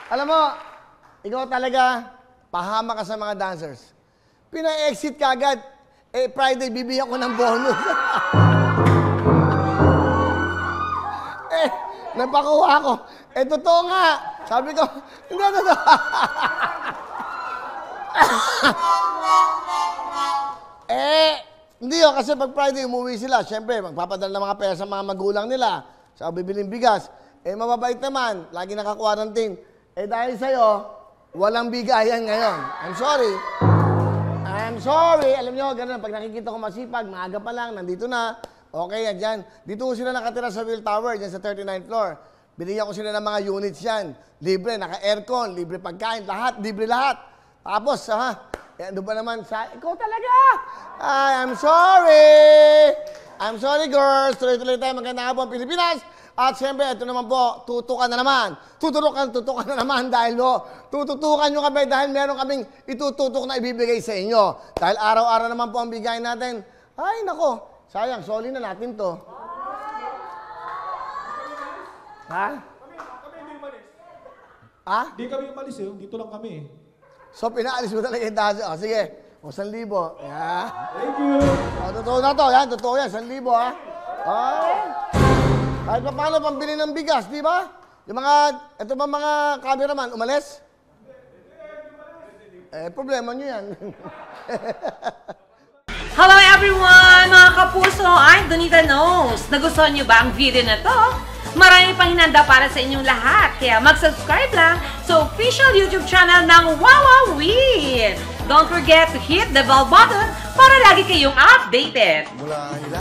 Alam mo, ikaw talaga, pahama ka sa mga dancers. Pina-exit ka agad. Eh, Friday, bibigyan ko ng bonus. Eh, napakuha ko. Eh, totoo nga. Sabi ko, hindi, totoo. Hindi yun, kasi pag Friday, umuwi sila. Siyempre, magpapadala ng mga pera sa mga magulang nila. Sa bibiling bigas. Eh, mababait naman. Lagi naka-quarantine. Eh, dahil sa'yo, walang bigayan ngayon. I'm sorry. I'm sorry. Alam nyo, ganun. Pag nakikita ko masipag, maaga pa lang, nandito na. Okay, yan dyan. Dito sila nakatira sa Will Tower, dyan sa 39th floor. Binigyan ko sila ng mga units yan. Libre, naka-aircon, libre pagkain, lahat, libre lahat. Tapos, eh, ano ba naman sa... Ikaw talaga! Ay, I'm sorry! I'm sorry, girls. Tuloy-tuloy tayo. Magandang hapon, Pilipinas. At siyempre, ito naman po, tutukan na naman. Tutukan na naman dahil tututukan nyo kami dahil meron kaming itututok na ibibigay sa inyo. Dahil araw-araw naman po ang bigay natin. Ay, nako. Sayang, soli na natin to. Ha? Kami hindi umalis. Ha? Hindi kami umalis eh. Dito lang kami eh. So, pinaalis mo talaga yung dahil. O, sige. O, 1,000. Yeah. Thank you. O, totoo na to. Yan, totoo yan. 1,000, ha? Ay. Kahit pa paano pambili ng bigas, di ba? Yung mga, ito ba mga cameraman, umalis? Eh, problema nyo yan. Hello everyone! Mga kapuso, I'm Donita Knows. Nagustuhan nyo ba ang video na to? Marami pang hinanda para sa inyong lahat. Kaya mag-subscribe lang sa official YouTube channel ng Wowowin. Don't forget to hit the bell button para lagi kayong updated.